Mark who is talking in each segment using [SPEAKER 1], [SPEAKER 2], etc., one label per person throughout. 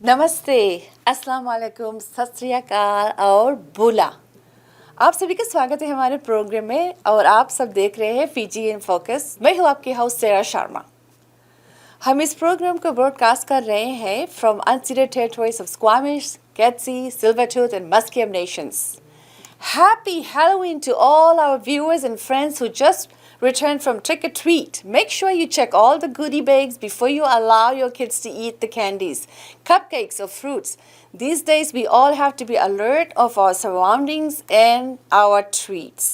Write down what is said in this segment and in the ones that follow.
[SPEAKER 1] नमस्ते, अस्सलाम वालेकुम, सत श्री अकाल और बुला। आप सभी का स्वागत है हमारे प्रोग्राम में और आप सब देख रहे हैं फीजी इन फोकस। मैं हूँ आपकी हाउस सेरा शर्मा। हम इस प्रोग्राम को ब्रॉडकास्ट कर रहे हैं from unceded territories of Squamish, Katzie, Tsleil-Waututh and Musqueam nations. Happy Halloween to all our viewers and friends who just returned from trick or treat. Make sure you check all the goodie bags before you allow your kids to eat the candies, cupcakes, or fruits. These days, we all have to be alert of our surroundings and our treats.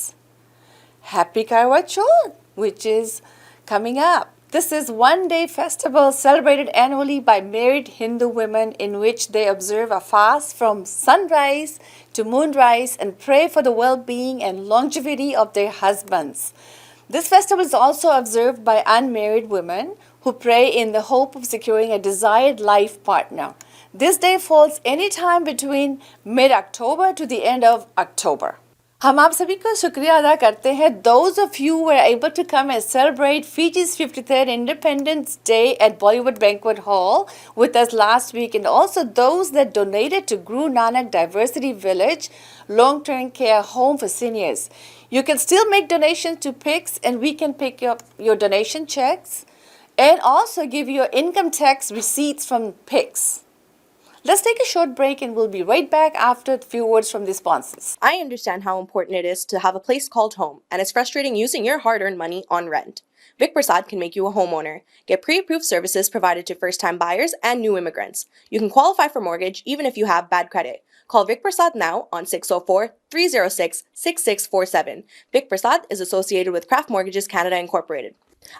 [SPEAKER 1] Happy Karwa Chauth, which is coming up. This is one-day festival celebrated annually by married Hindu women in which they observe a fast from sunrise to moonrise and pray for the well-being and longevity of their husbands. This festival is also observed by unmarried women who pray in the hope of securing a desired life partner. This day falls anytime between mid-October to the end of October. हम आप सभी का शुक्रिया अदा करते हैं. Those of you who were able to come and celebrate Fiji's 53rd Independence Day at Bollywood Banquet Hall with us last week, and also those that donated to Guru Nanak Diversity Village long-term care home for seniors. You can still make donations to PICS and we can pick up your donation checks and also give your income tax receipts from PICS. Let's take a short break and we'll be right back after a few words from the sponsors.
[SPEAKER 2] I understand how important it is to have a place called home, and it's frustrating using your hard-earned money on rent. Vic Prasad can make you a homeowner. Get pre-approved services provided to first-time buyers and new immigrants. You can qualify for mortgage even if you have bad credit. Call Vic Prasad now on 604-306-6647. Vic Prasad is associated with Craft Mortgages Canada Incorporated.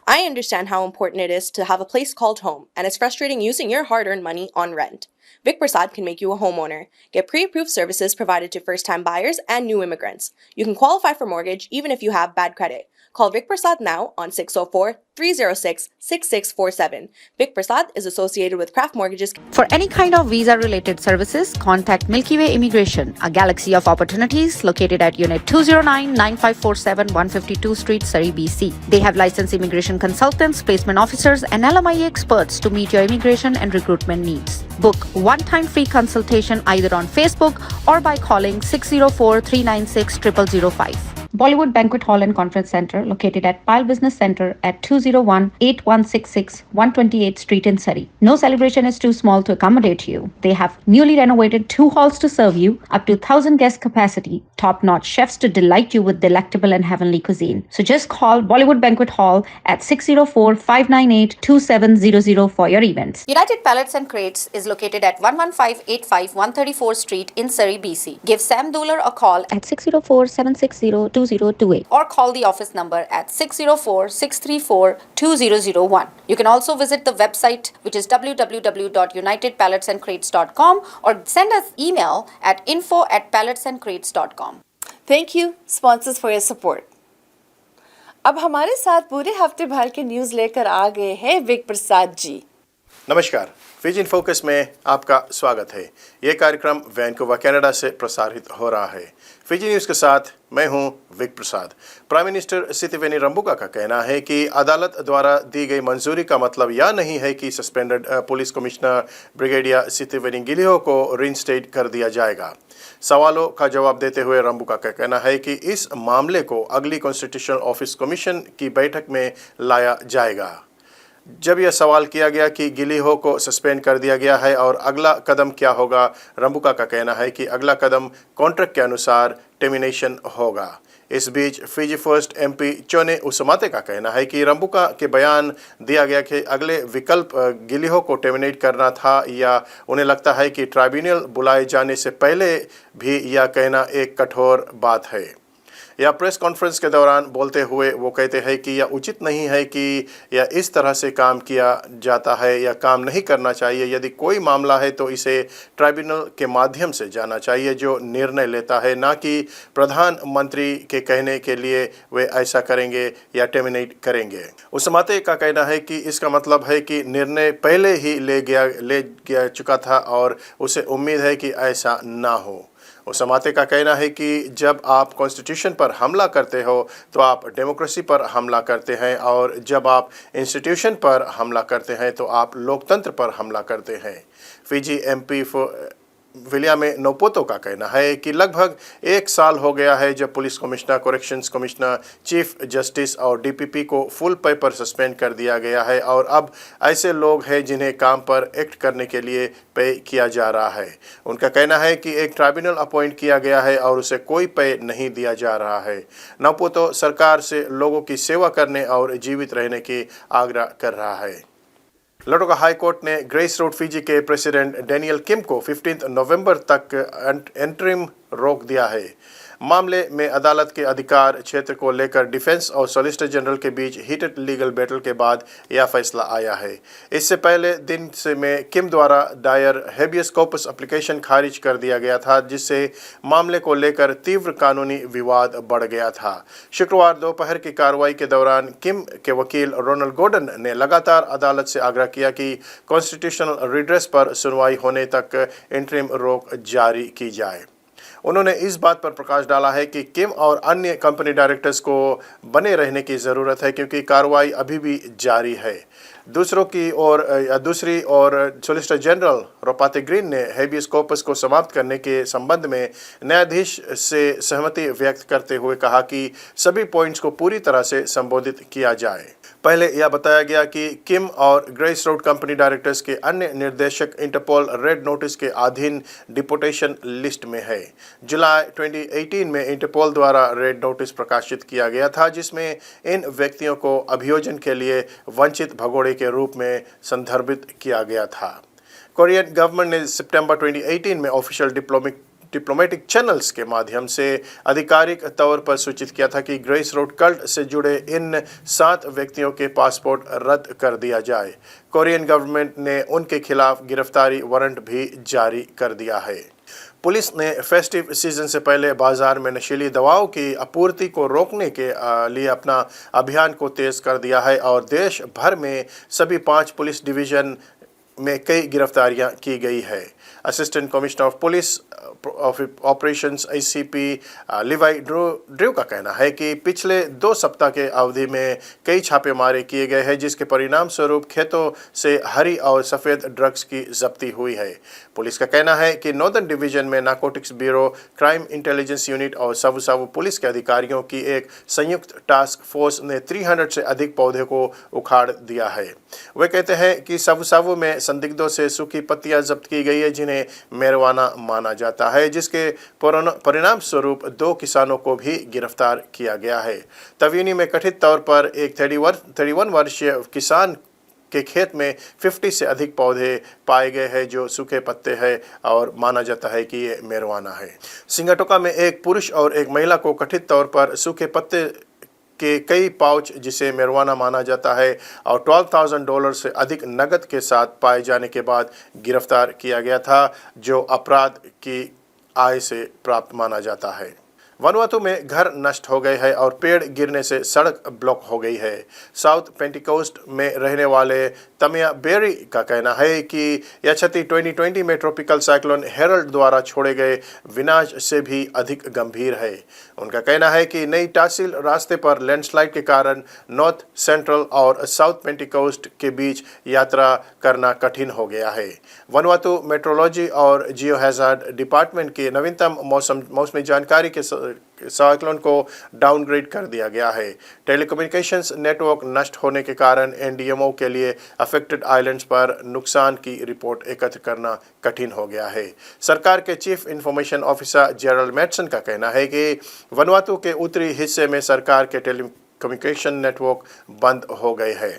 [SPEAKER 2] I understand how important it is to have a place called home, and it's frustrating using your hard-earned money on rent. Vic Prasad can make you a homeowner. Get pre-approved services provided to first-time buyers and new immigrants. You can qualify for mortgage even if you have bad credit. Call Vic Prasad now on 604-306-6647. Vic Prasad is associated with Craft Mortgages.
[SPEAKER 3] For any kind of visa-related services, contact Milky Way Immigration, a galaxy of opportunities located at Unit 209-9547 152 Street, Surrey, BC. They have licensed immigration consultants, placement officers, and LMIA experts to meet your immigration and recruitment needs. Book one-time free consultation either on Facebook or by calling 604-396-0005. Bollywood Banquet Hall and Conference Center, located at Pile Business Center at 201-8166 128th Street in Surrey. No celebration is too small to accommodate you. They have newly renovated 2 halls to serve you, up to 1,000 guest capacity, top-notch chefs to delight you with delectable and heavenly cuisine. So just call Bollywood Banquet Hall at 604-598-2700 for your events.
[SPEAKER 4] United Pallets and Crates is located at 11585 134th Street in Surrey, BC. Give Sam Dooler a call
[SPEAKER 3] At 604-760-2028.
[SPEAKER 4] or call the office number at 604-634-2001. You can also visit the website, which is www.unitedpalletsandcrates.com, or send us email at info@palletsandcrates.com.
[SPEAKER 1] Thank you, sponsors, for your support. अब हमारे साथ पूरे हफ्ते भर के news लेकर आ गए हैं विक प्रसाद जी।
[SPEAKER 5] नमस्कार, फिजी इन फोकस में आपका स्वागत है। ये कार्यक्रम वैनकूवर कनाडा से प्रसारित हो रहा है। फिजी न्यूज़ के साथ मैं हूं विक प्रसाद। प्राइम मिनिस्टर सितिवेनी रंबुका का कहना है कि अदालत द्वारा दी गई मंजूरी का मतलब यह नहीं है कि suspended police commissioner brigadier Sitiveni Qiliho को रिइंस्टेट कर दिया जाएगा। सवालों का जवाब देते हुए रंबुका का कहना है कि इस मामले को अगली कॉन्स्टिट्यूशनल ऑफिस कमीशन की बैठक में लाया जाएगा। जब यह सवाल किया गया कि गिलिहो को सस्पेंड कर दिया गया है और अगला कदम क्या होगा, रंबुका का कहना है कि अगला कदम कॉन्ट्रैक्ट के अनुसार टर्मिनेशन होगा। इस बीच फिजी फर्स्ट एमपी चोने उसमाते का कहना है कि रंबुका के बयान दिया गया कि अगले विकल्प गिलिहो को टर्मिनेट करना था, या उन्हें लगता है कि ट्राइब्यूनल बुलाए जाने से पहले भी यह कहना एक कठोर बात है। या प्रेस कॉन्फ्रेंस के दौरान बोलते हुए वो कहते हैं कि यह उचित नहीं है कि यह इस तरह से काम किया जाता है या काम नहीं करना चाहिए। यदि कोई मामला है तो इसे ट्राइब्यूनल के माध्यम से जाना चाहिए जो निर्णय लेता है, ना कि प्रधानमंत्री के कहने के लिए वे ऐसा करेंगे या टर्मिनेट करेंगे। उसमाते का कहना है कि इसका मतलब है कि निर्णय पहले ही ले गया चुका था और उसे उम्मीद है कि ऐसा ना हो। उसमाते का कहना है कि जब आप कॉन्स्टिट्यूशन पर हमला करते हो तो आप डेमोक्रेसी पर हमला करते हैं, और जब आप इंस्टीट्यूशन पर हमला करते हैं तो आप लोकतंत्र पर हमला करते हैं। फिजी एमपी विलियम नोपोतो का कहना है कि लगभग 1 साल हो गया है जब police commissioner, corrections commissioner, chief justice और डीपीपी को फुल पे पर सस्पेंड कर दिया गया है और अब ऐसे लोग हैं जिन्हें काम पर एक्ट करने के लिए पे किया जा रहा है। उनका कहना है कि एक ट्राइब्यूनल अपॉइंट किया गया है और उसे कोई पे नहीं दिया जा रहा है। नोपोतो सरकार से लोगों की सेवा करने और जीवित रहने की आग्रह कर रहा है। लटोका हाई कोर्ट ने ग्रेस रोड फिजी के प्रेसिडेंट डेनियल किम को 15 नवंबर तक इंटरिम रोक दिया है। मामले में अदालत के अधिकार क्षेत्र को लेकर डिफेंस और सॉलिसिटर जनरल के बीच हीटेड लीगल बैटल के बाद यह फैसला आया है। इससे पहले दिन से में किम द्वारा दायर हेबियस कॉर्पस एप्लीकेशन खारिज कर दिया गया था, जिससे मामले को लेकर तीव्र कानूनी विवाद बढ़ गया था। शुक्रवार दोपहर की कार्रवाई के दौरान किम के वकील रोनाल्ड गॉर्डन ने लगातार अदालत से आग्रह किया कि कॉन्स्टिट्यूशनल रिड्रेस पर सुनवाई होने तक इंटरिम रोक जारी की जाए। उन्होंने इस बात पर प्रकाश डाला है कि किम और अन्य कंपनी डायरेक्टर्स को बने रहने की ज़रूरत है क्योंकि कार्रवाई अभी भी जारी है। दूसरी ओर सॉलिसिटर जनरल रोपाते ग्रीन ने हेबियस कॉर्पस को समाप्त करने के संबंध में न्यायाधीश से सहमति व्यक्त करते हुए कहा कि सभी पॉइंट्स को पूरी तरह से संबोधित किया जाए। पहले यह बताया गया कि किम और ग्रेस रोड कंपनी डायरेक्टर्स के अन्य निर्देशक इंटरपोल रेड नोटिस के अधीन डिपोटेशन लिस्ट में है। जुलाई 2018 में इंटरपोल द्वारा रेड नोटिस प्रकाशित किया गया था, जिसमें इन व्यक्तियों को अभियोजन के लिए वंचित भगोड़े के रूप में संदर्भित किया गया था। कोरियन गवर्नमेंट ने सितंबर 2018 में ऑफिशियल डिप्लोमेटिक चैनल्स के माध्यम से आधिकारिक तौर पर सूचित किया था कि ग्रेस रोड कल्ट से जुड़े इन 7 व्यक्तियों के पासपोर्ट रद्द कर दिया जाए। कोरियन गवर्नमेंट ने उनके खिलाफ गिरफ्तारी वारंट भी जारी कर दिया है। पुलिस ने फेस्टिव सीजन से पहले बाजार में नशीली दवाओं की आपूर्ति को रोकने के लिए अपना अभियान को तेज कर दिया है और देश भर में सभी 5 पुलिस डिवीजन में कई गिरफ्तारियां की गई है। Assistant commissioner of police operations ACP Levi Drew का कहना है कि पिछले 2 सप्ताह के अवधि में कई छापेमारी किए गए हैं, जिसके परिणाम स्वरूप खेतों से हरी और सफ़ेद ड्रग्स की जब्ती हुई है। पुलिस का कहना है कि नॉर्दर्न डिवीजन में narcotics bureau, crime intelligence unit और सावु पुलिस के अधिकारियों की एक संयुक्त टास्क फोर्स ने 300 से अधिक पौधे को उखाड़ दिया है। वे कहते हैं कि सावु में संदिग्धों से सूखी पत्तियां जब्त की गई है जिन्हें marijuana माना जाता है, जिसके परिणाम स्वरूप 2 किसानों को भी गिरफ्तार किया गया है। तवीनी में कथित तौर पर एक 31 वर्षीय किसान के खेत में 50 से अधिक पौधे पाए गए हैं जो सूखे पत्ते हैं और माना जाता है कि ये marijuana है। सिंगाटोका में एक पुरुष और एक महिला को कथित तौर पर सूखे पत्ते के कई पाउच जिसे marijuana माना जाता है और $12,000 से अधिक नकद के साथ पाए जाने के बाद गिरफ्तार किया गया था, जो अपराध की आय से प्राप्त माना जाता है। वनुआतु में घर नष्ट हो गए हैं और पेड़ गिरने से सड़क ब्लॉक हो गई है। साउथ पेंटिकोस्ट में रहने वाले तमिया बेरी का कहना है कि यह क्षति 2020 में ट्रॉपिकल साइक्लोन हेरल्ड द्वारा छोड़े गए विनाश से भी अधिक गंभीर है। उनका कहना है कि नई तहसील रास्ते पर लैंडस्लाइड के कारण नॉर्थ सेंट्रल और साउथ पेंटिकोस्ट के बीच यात्रा करना कठिन हो गया है। वनुआतु मेट्रोलॉजी और जियो हैजार्ड डिपार्टमेंट की नवीनतम मौसमी जानकारी के साइक्लोन को डाउनग्रेड कर दिया गया है। टेलीकम्युनिकेशंस नेटवर्क नष्ट होने के कारण NDMO के लिए अफेक्टेड आइलैंड्स पर नुकसान की रिपोर्ट एकत्र करना कठिन हो गया है। सरकार के chief information officer Gerald Mattson का कहना है कि वनुआतु के उत्तरी हिस्से में सरकार के टेलीकम्युनिकेशन नेटवर्क बंद हो गए हैं।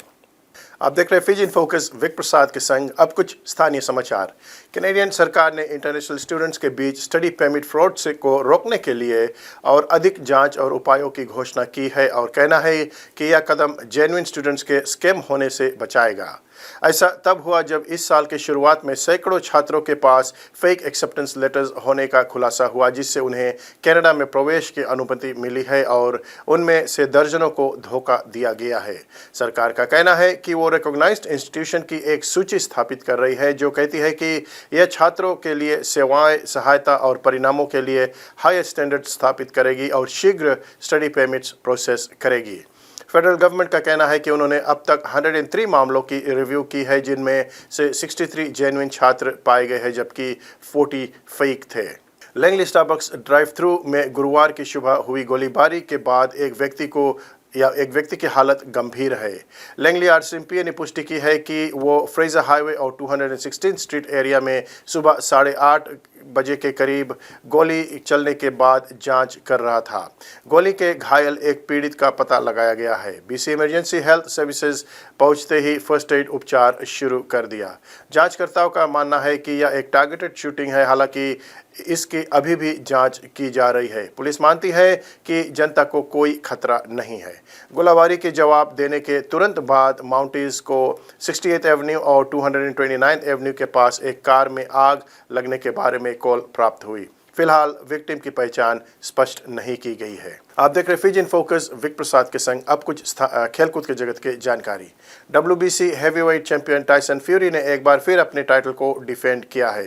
[SPEAKER 5] आप देख रहे हैं फिजी इन फोकस विक प्रसाद के संग। अब कुछ स्थानीय समाचार। कैनेडियन सरकार ने इंटरनेशनल स्टूडेंट्स के बीच स्टडी परमिट फ्रॉड से को रोकने के लिए और अधिक जांच और उपायों की घोषणा की है और कहना है कि यह कदम जेन्युइन स्टूडेंट्स के स्कैम होने से बचाएगा। ऐसा तब हुआ जब इस साल के शुरुआत में सैकड़ों छात्रों के पास फेक एक्सेप्टेंस लेटर्स होने का खुलासा हुआ, जिससे उन्हें कनाडा में प्रवेश की अनुमति मिली है और उनमें से दर्जनों को धोखा दिया गया है। सरकार का कहना है कि वो रिकॉग्नाइज्ड इंस्टीट्यूशन की एक सूची स्थापित कर रही है जो कहती है कि यह छात्रों के लिए सेवाएं, सहायता और परिणामों के लिए हाई स्टैंडर्ड स्थापित करेगी और शीघ्र स्टडी परमिट्स प्रोसेस करेगी। फेडरल गवर्नमेंट का कहना है कि उन्होंने अब तक 103 मामलों की रिव्यू की है, जिनमें से 63 जेन्युइन छात्र पाए गए हैं जबकि 40 फेक थे। लैंगली स्टारबक्स ड्राइव थ्रू में गुरुवार की सुबह हुई गोलीबारी के बाद एक व्यक्ति की हालत गंभीर है। लैंगली आरसीएमपी ने पुष्टि की है कि वो फ्रेजर हाईवे और 216 स्ट्रीट एरिया में सुबह 8:30 बजे के करीब गोली चलने के बाद जांच कर रहा था। गोली के घायल एक पीड़ित का पता लगाया गया है। बीसी इमरजेंसी हेल्थ सर्विसेज पहुंचते ही फर्स्ट एड उपचार शुरू कर दिया। जांचकर्ताओं का मानना है कि यह एक टारगेटेड शूटिंग है, हालांकि इसकी अभी भी जांच की जा रही है। पुलिस मानती है कि जनता को कोई खतरा नहीं है। गोलाबारी के जवाब देने के तुरंत बाद माउंटीज को 68th एवेन्यू और 229th एवेन्यू के पास एक कार में आग लगने के बारे में कॉल प्राप्त हुई। फिलहाल विक्टिम की पहचान स्पष्ट नहीं की गई है। आप देख रहे फिजी इन फोकस विक प्रसाद के संग। अब कुछ खेलकूद के जगत के जानकारी। WBC heavyweight champion Tyson fury ने एक बार फिर अपने टाइटल को डिफेंड किया है।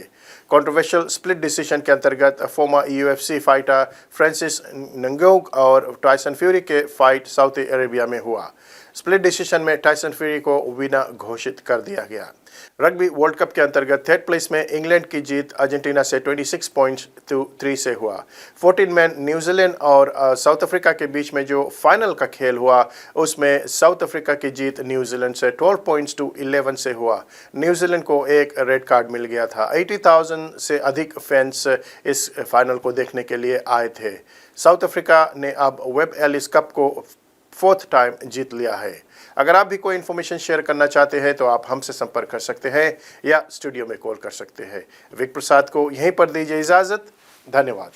[SPEAKER 5] कंट्रोवर्शियल स्प्लिट डिसीजन के अंतर्गत फॉर्मर UFC फाइटर फ्रांसिस नंगोग और टाइसन फ्यूरी के फाइट सऊदी अरेबिया में हुआ। स्प्लिट डिसीजन में टाइसन फ्यूरी को विनर घोषित कर दिया गया। रग्बी वर्ल्ड कप के अंतर्गत थर्ड प्लेस में इंग्लैंड की जीत अर्जेंटीना से 26 पॉइंट्स to 3 से हुआ। 14 मैन न्यूजीलैंड और साउथ अफ्रीका के बीच में जो फाइनल का खेल हुआ, उसमें साउथ अफ्रीका की जीत न्यूजीलैंड से 12 पॉइंट्स to 11 से हुआ। न्यूजीलैंड को एक रेड कार्ड मिल गया था। 80,000 से अधिक फैंस इस फाइनल को देखने के लिए आए थे। साउथ अफ्रीका ने अब वेब एलिस कप को 4th टाइम जीत लिया है। अगर आप भी कोई इन्फॉर्मेशन शेयर करना चाहते हैं तो आप हमसे संपर्क कर सकते हैं या स्टूडियो में कॉल कर सकते हैं। विक प्रसाद को यहीं पर दीजिए इजाज़त। धन्यवाद।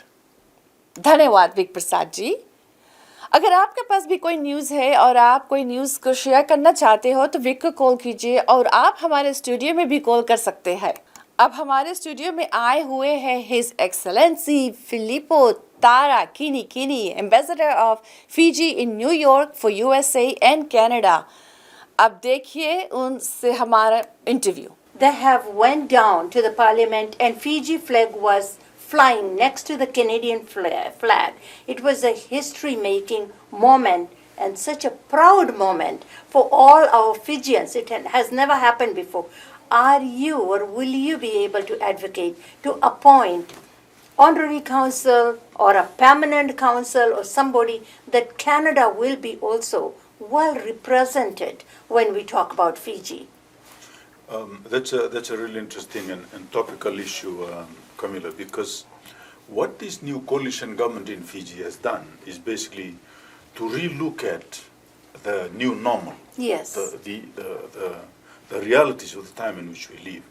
[SPEAKER 1] धन्यवाद विक प्रसाद जी। अगर आपके पास भी कोई न्यूज़ है और आप कोई न्यूज़ को शेयर करना चाहते हो तो विक को कॉल कीजिए और आप हमारे स्टूडियो में भी कॉल कर सकते हैं। अब हमारे स्टूडियो में आए हुए हैं हिज एक्सेलेंसी फिलिपो तारा किनी, ambassador of Fiji in New York for USA and Canada. अब देखिए उनसे हमारा interview.
[SPEAKER 6] They have went down to the parliament and Fiji flag was flying next to the Canadian flag. It was a history-making moment and such a proud moment for all our Fijians. It has never happened before. Are you or will you be able to advocate to appoint honorary council or a permanent council or somebody that Canada will be also well represented when we talk about Fiji?
[SPEAKER 7] That's a really interesting and topical issue, Camilla, because what this new coalition government in Fiji has done is basically to relook at the new normal.
[SPEAKER 6] Yes.
[SPEAKER 7] The realities of the time in which we live.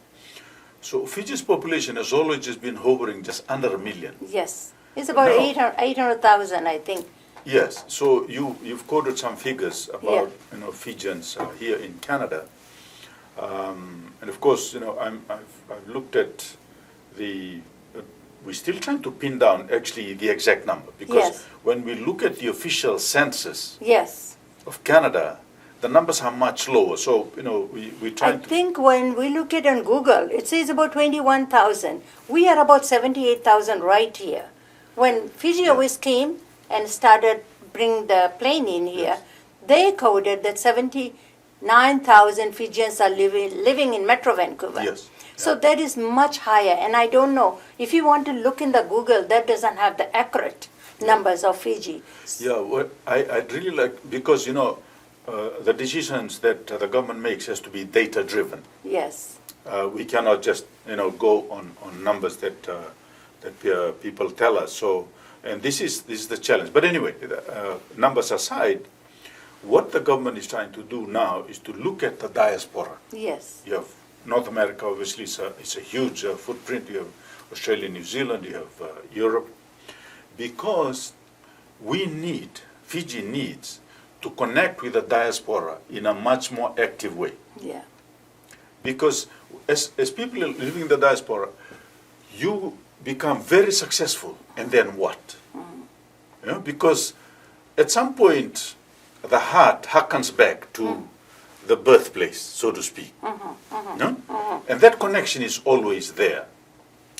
[SPEAKER 7] So Fiji's population has always just been hovering just under 1 million.
[SPEAKER 6] Yes. It's about
[SPEAKER 7] Now-
[SPEAKER 6] 800,000, I think.
[SPEAKER 7] Yes. So you've quoted some figures about Fijians here in Canada, and of course I've looked at the. We're still trying to pin down actually the exact number because
[SPEAKER 6] Yes.
[SPEAKER 7] when we look at the official census
[SPEAKER 6] Yes.
[SPEAKER 7] of Canada, the numbers are much lower. So we
[SPEAKER 6] I
[SPEAKER 7] try to.
[SPEAKER 6] think when we look at on Google, it says about 21,000. We are about 78,000 right here. When Fiji always came and started bringing the plane in here, they coded that 79,000 Fijians are living in Metro Vancouver.
[SPEAKER 7] Yes.
[SPEAKER 6] So that is much higher. And I don't know, if you want to look in the Google, that doesn't have the accurate numbers of Fiji.
[SPEAKER 7] Yeah, well, I'd really like, because the decisions that the government makes has to be data driven.
[SPEAKER 6] Yes.
[SPEAKER 7] We cannot just go on numbers that people tell us. So, and this is the challenge. But anyway, numbers aside, what the government is trying to do now is to look at the diaspora.
[SPEAKER 6] Yes.
[SPEAKER 7] You have North America, obviously, it's a huge footprint. You have Australia, New Zealand, you have Europe. Because Fiji needs to connect with the diaspora in a much more active way.
[SPEAKER 6] Yeah.
[SPEAKER 7] Because as people are living in the diaspora, you become very successful, and then what? Because at some point, the heart harkens back to the birthplace, so to speak. And that connection is always there.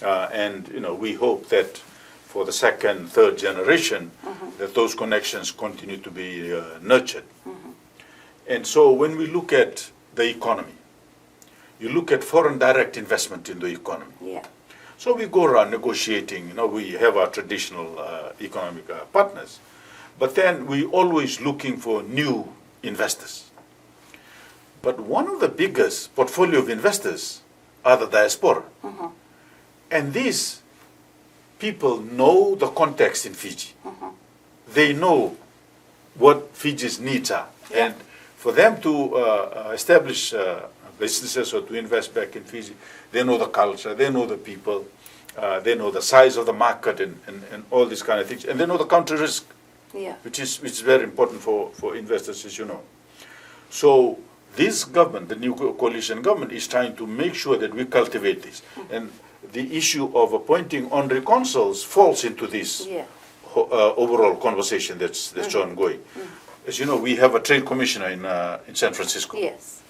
[SPEAKER 7] And we hope that for the second, third generation, that those connections continue to be nurtured. And so when we look at the economy, you look at foreign direct investment in the economy.
[SPEAKER 6] Yeah.
[SPEAKER 7] So we go around negotiating, we have our traditional economic partners, but then we always looking for new investors. But one of the biggest portfolio of investors are the diaspora. And these people know the context in Fiji. They know what Fiji's needs are.
[SPEAKER 6] Yeah.
[SPEAKER 7] And for them to establish businesses or to invest back in Fiji, they know the culture, they know the people, they know the size of the market and all these kind of things. And they know the country risk,
[SPEAKER 6] Yeah.
[SPEAKER 7] which is very important for investors, as you know. So this government, the new coalition government, is trying to make sure that we cultivate this. And the issue of appointing honorary consuls falls into this
[SPEAKER 6] Yeah.
[SPEAKER 7] overall conversation that's ongoing. As you know, we have a trade commissioner in San Francisco.
[SPEAKER 6] Yes.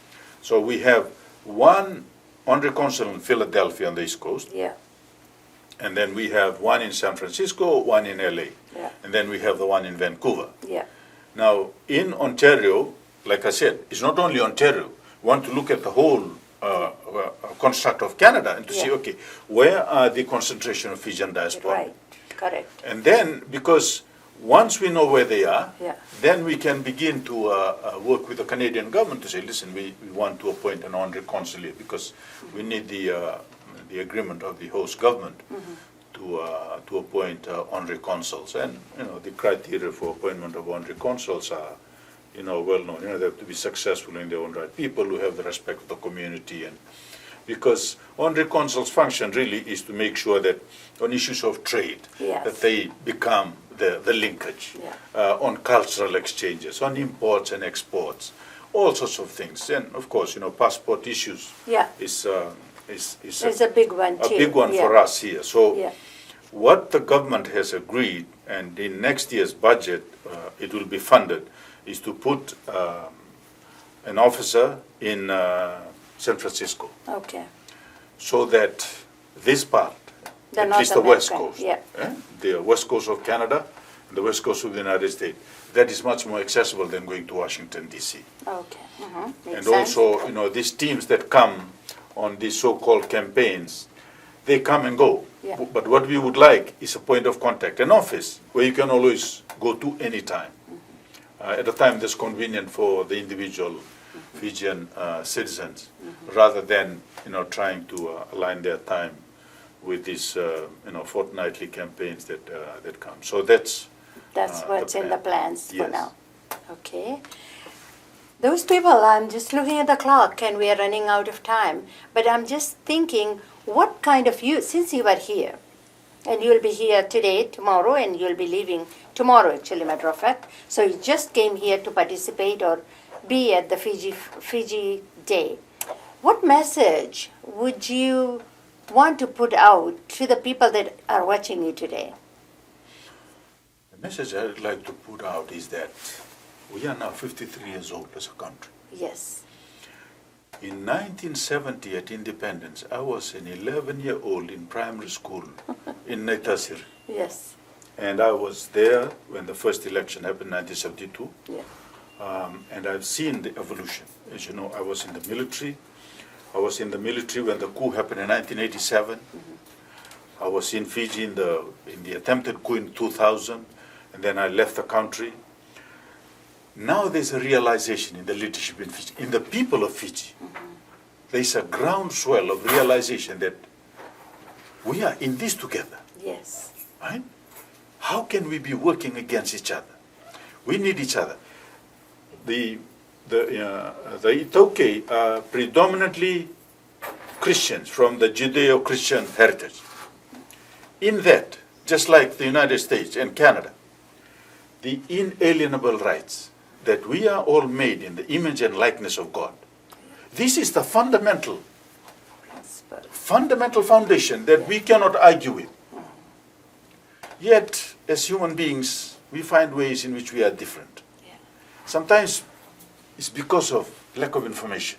[SPEAKER 7] So we have one honorary consul in Philadelphia on the East Coast,
[SPEAKER 6] Yeah.
[SPEAKER 7] and then we have one in San Francisco, one in LA,
[SPEAKER 6] Yeah.
[SPEAKER 7] and then we have the one in Vancouver.
[SPEAKER 6] Yeah.
[SPEAKER 7] Now, in Ontario, like I said, it's not only Ontario. We want to look at the whole construct of Canada and to see,
[SPEAKER 6] Yeah.
[SPEAKER 7] okay, where are the concentration of Fijian diaspora?
[SPEAKER 6] Right. Correct.
[SPEAKER 7] And then, because once we know where they are,
[SPEAKER 6] Yeah.
[SPEAKER 7] then we can begin to work with the Canadian government to say, listen, we want to appoint an honorary consul here because we need the agreement of the host government to appoint honorary consuls. And, the criteria for appointment of honorary consuls are, well known. They have to be successful in their own right. People who have the respect of the community, and because honorary consuls' function really is to make sure that on issues of trade,
[SPEAKER 6] Yes.
[SPEAKER 7] that they become the linkage,
[SPEAKER 6] Yeah.
[SPEAKER 7] on cultural exchanges, on imports and exports, all sorts of things. And of course, passport issues
[SPEAKER 6] Yeah.
[SPEAKER 7] is
[SPEAKER 6] It's a big one
[SPEAKER 7] a
[SPEAKER 6] too.
[SPEAKER 7] big one
[SPEAKER 6] Yeah.
[SPEAKER 7] for us here. So
[SPEAKER 6] Yeah.
[SPEAKER 7] what the government has agreed, and in next year's budget, it will be funded, is to put an officer in San Francisco,
[SPEAKER 6] Okay.
[SPEAKER 7] so that this part,
[SPEAKER 6] The
[SPEAKER 7] at
[SPEAKER 6] North
[SPEAKER 7] least the West
[SPEAKER 6] American,
[SPEAKER 7] Coast,
[SPEAKER 6] yeah.
[SPEAKER 7] the West Coast of Canada and the West Coast of the United States, that is much more accessible than going to Washington, D.C.
[SPEAKER 6] Okay. Makes
[SPEAKER 7] And
[SPEAKER 6] sense.
[SPEAKER 7] also, these teams that come on these so-called campaigns, they come and go.
[SPEAKER 6] Yeah.
[SPEAKER 7] But what we would like is a point of contact, an office where you can always go to any time, at a time that's convenient for the individual Fijian citizens, rather than trying to align their time with these fortnightly campaigns that come. So that's
[SPEAKER 6] what's in the plans for
[SPEAKER 7] Yes.
[SPEAKER 6] now. Okay. Those people, I'm just looking at the clock and we are running out of time. But I'm just thinking, what kind of since you are here, and you'll be here today, tomorrow, and you'll be leaving tomorrow, actually, matter of fact. So you just came here to participate or be at the Fiji Day. What message would you want to put out to the people that are watching you today?
[SPEAKER 7] The message I'd like to put out is that we are now 53 years old as a country.
[SPEAKER 6] Yes.
[SPEAKER 7] In 1970, at independence, I was an 11-year-old in primary school in Naitasiri.
[SPEAKER 6] Yes.
[SPEAKER 7] And I was there when the first election happened in 1972.
[SPEAKER 6] Yeah.
[SPEAKER 7] And I've seen the evolution. As you know, I was in the military. I was in the military when the coup happened in 1987. I was in Fiji in the attempted coup in 2000, and then I left the country. Now there's a realization in the leadership in Fiji, in the people of Fiji. There's a groundswell of realization that we are in this together,
[SPEAKER 6] Yes.
[SPEAKER 7] right? How can we be working against each other? We need each other. The Itoke are predominantly Christians from the Judeo-Christian heritage. In that, just like the United States and Canada, the inalienable rights that we are all made in the image and likeness of God. This is the fundamental foundation that we cannot argue with. Yet, as human beings, we find ways in which we are different. Sometimes it's because of lack of information.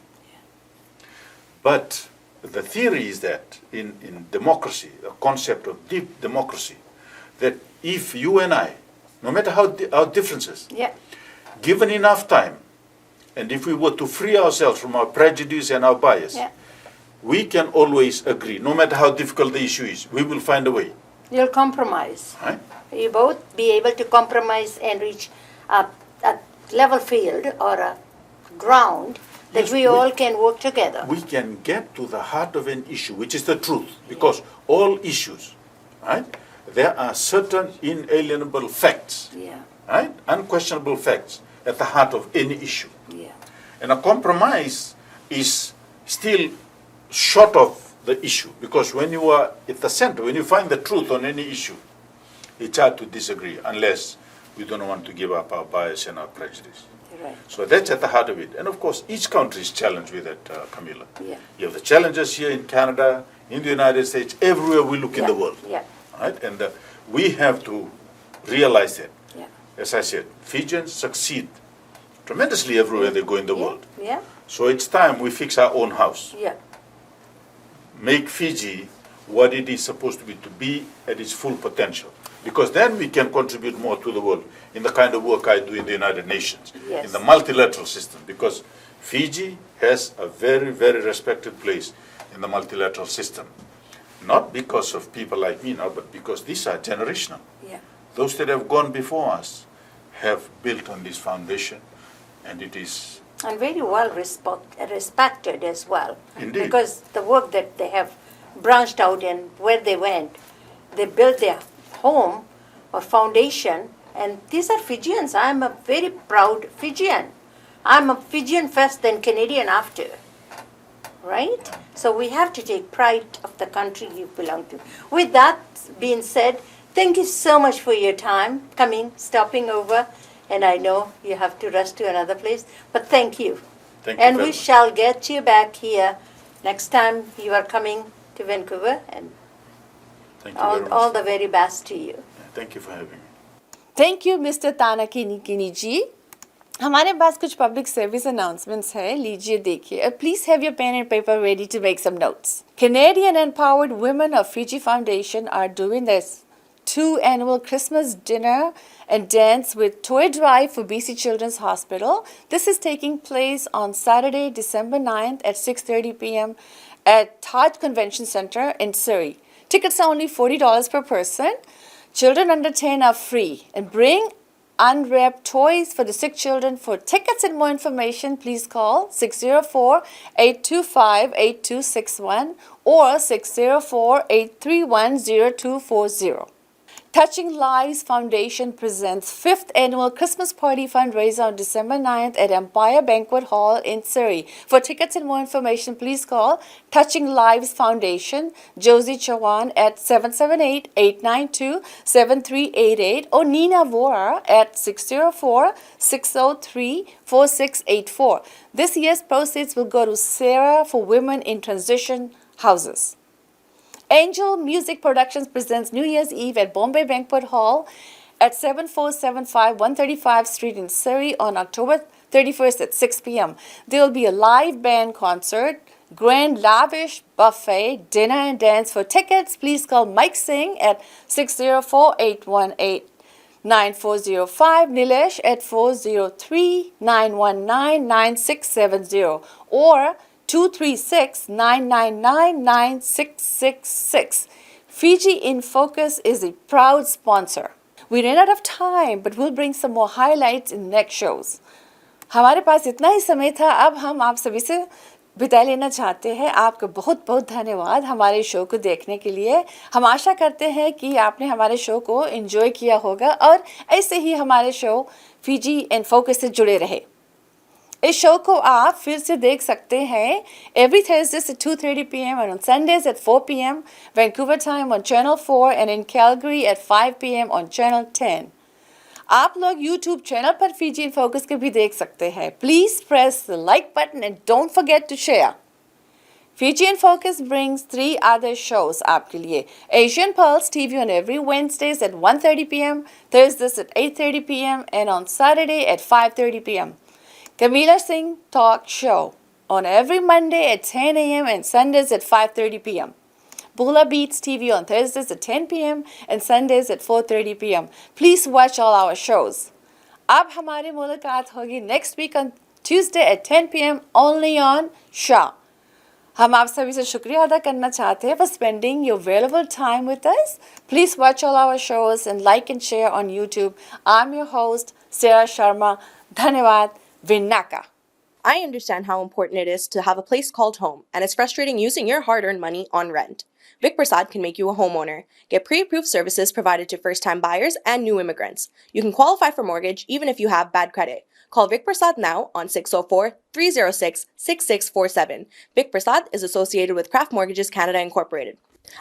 [SPEAKER 7] But the theory is that in democracy, a concept of deep democracy, that if you and I, no matter how our differences,
[SPEAKER 6] Yeah.
[SPEAKER 7] given enough time and if we were to free ourselves from our prejudice and our bias,
[SPEAKER 6] Yeah.
[SPEAKER 7] we can always agree, no matter how difficult the issue is, we will find a way.
[SPEAKER 6] You'll compromise.
[SPEAKER 7] Right?
[SPEAKER 6] You both be able to compromise and reach a level field or a ground that
[SPEAKER 7] Yes,
[SPEAKER 6] we all can work together.
[SPEAKER 7] We can get to the heart of an issue, which is the truth, because all issues, right, there are certain inalienable facts,
[SPEAKER 6] Yeah,
[SPEAKER 7] right, unquestionable facts at the heart of any issue.
[SPEAKER 6] yeah.
[SPEAKER 7] And a compromise is still short of the issue, because when you are at the center, when you find the truth on any issue, it's hard to disagree unless we don't want to give up our bias and our prejudice.
[SPEAKER 6] Right.
[SPEAKER 7] So that's at the heart of it. And of course, each country is challenged with that, Camilla.
[SPEAKER 6] Yeah.
[SPEAKER 7] You have the challenges here in Canada, in the United States, everywhere we look in the
[SPEAKER 6] Yeah,
[SPEAKER 7] world.
[SPEAKER 6] yeah.
[SPEAKER 7] Right? And we have to realize that.
[SPEAKER 6] Yeah.
[SPEAKER 7] As I said, Fijians succeed tremendously everywhere they go in the world.
[SPEAKER 6] Yeah,
[SPEAKER 7] So it's time we fix our own house.
[SPEAKER 6] yeah,
[SPEAKER 7] Make Fiji what it is supposed to be at its full potential. Because then we can contribute more to the world in the kind of work I do in the United Nations,
[SPEAKER 6] Yes.
[SPEAKER 7] in the multilateral system. Because Fiji has a very, very respected place in the multilateral system. Not because of people like me now, but because these are generational.
[SPEAKER 6] yeah.
[SPEAKER 7] Those that have gone before us have built on this foundation, and it is
[SPEAKER 6] And very well respected as well.
[SPEAKER 7] Indeed.
[SPEAKER 6] Because the work that they have branched out and where they went, they built their home or foundation, and these are Fijians. I'm a very proud Fijian. I'm a Fijian first, then Canadian after. Right? So we have to take pride of the country you belong to. With that being said, thank you so much for your time coming, stopping over, and I know you have to rush to another place, but thank you.
[SPEAKER 7] Thank you
[SPEAKER 6] And
[SPEAKER 7] very
[SPEAKER 6] we
[SPEAKER 7] much.
[SPEAKER 6] shall get you back here next time you are coming to Vancouver, and
[SPEAKER 7] thank you very much.
[SPEAKER 6] all the very best to you.
[SPEAKER 7] Thank you for having me.
[SPEAKER 1] Thank you mister Tanakini ji. हमारे पास कुछ public service announcements है, लीजिए देखिए. Please have your pen and paper ready to make some notes. Canadian Empowered Women of Fiji Foundation are doing this 2 annual Christmas dinner and dance with toy drive for BC Children's Hospital. This is taking place on Saturday, December 9th at 6:30 p.m. at Taj Convention Center in Surrey. Tickets are only $40 per person. Children under 10 are free. And bring unwrapped toys for the sick children. For tickets and more information, please call 604-825-8261 or 604-831-0240. Touching Lives Foundation presents 5th annual Christmas party fundraiser on December 9th at Empire Banquet Hall in Surrey. For tickets and more information, please call Touching Lives Foundation, Josie Chawan at 778-892-7388 or Nina Vora at 604-603-4684. This year's proceeds will go to Sarah for Women in Transition Houses. Angel Music Productions presents New Year's Eve at Bombay Banquet Hall at 7475 135th Street in Surrey on October 31st at 6 p.m. There will be a live band concert, grand lavish buffet, dinner and dance. For tickets, please call Mike Singh at 604-818-9405, Nilesh at 403-919-9670 or 236-999-9666. Fiji in Focus is a proud sponsor. We ran out of time, but we'll bring some more highlights in next shows. हमारे पास इतना ही समय था. अब हम आप सभी से विदाई लेना चाहते हैं. आपका बहुत बहुत धन्यवाद हमारे शो को देखने के लिए. हम आशा करते हैं कि आपने हमारे शो को एंजॉय किया होगा और ऐसे ही हमारे शो फीजी इन फोकस से जुड़े रहे. इस शो को आप फिर से देख सकते हैं every Thursdays at 2:30 p.m. and on Sundays at 4 p.m. Vancouver time on Channel 4 and in Calgary at 5 p.m. on Channel 10. आप लोग YouTube चैनल पर फीजी इन फोकस के भी देख सकते हैं. Please press the like button and don't forget to share. Fiji in Focus brings 3 other shows आपके लिए. Asian Pulse TV on every Wednesdays at 1:30 p.m., Thursdays at 8:30 p.m. and on Saturday at 5:30 p.m. Camila Singh Talk Show on every Monday at 10 a.m. and Sundays at 5:30 p.m. Bula Beats TV on Thursdays at 10 p.m. and Sundays at 4:30 p.m. Please watch all our shows. अब हमारी मुलाकात होगी next week on Tuesday at 10 p.m. only on Shaw. हम आप सभी से शुक्रिया अदा करना चाहते हैं for spending your valuable time with us. Please watch all our shows and like and share on YouTube. I'm your host, Sarah Sharma. धन्यवाद, Vinaka.
[SPEAKER 2] I understand how important it is to have a place called home, and it's frustrating using your hard-earned money on rent. Vic Prasad can make you a homeowner. Get pre-approved services provided to first-time buyers and new immigrants. You can qualify for mortgage even if you have bad credit. Call Vic Prasad now on 604-306-6647. Vic Prasad is associated with Craft Mortgages Canada Incorporated.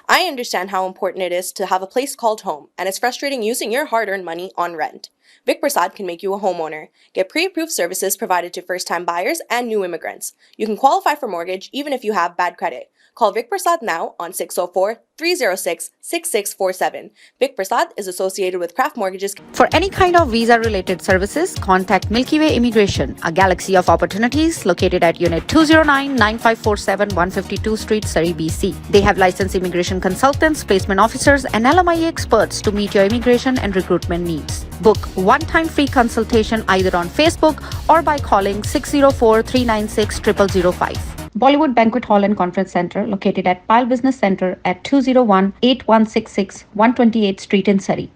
[SPEAKER 2] I understand how important it is to have a place called home, and it's frustrating using your hard-earned money on rent. Vic Prasad can make you a homeowner. Get pre-approved services provided to first-time buyers and new immigrants. You can qualify for mortgage even if you have bad credit. Call Vic Prasad now on 604-306-6647. Vic Prasad is associated with Craft Mortgages.
[SPEAKER 3] For any kind of visa-related services, contact Milky Way Immigration, a galaxy of opportunities located at Unit 209-9547 152 Street, Surrey, BC. They have licensed immigration consultants, placement officers, and LMIA experts to meet your immigration and recruitment needs. Book one-time free consultation either on Facebook or by calling 604-396-0005. Bollywood Banquet Hall and Conference Center located at Pile Business Center at 201-8166 128th Street in Surrey.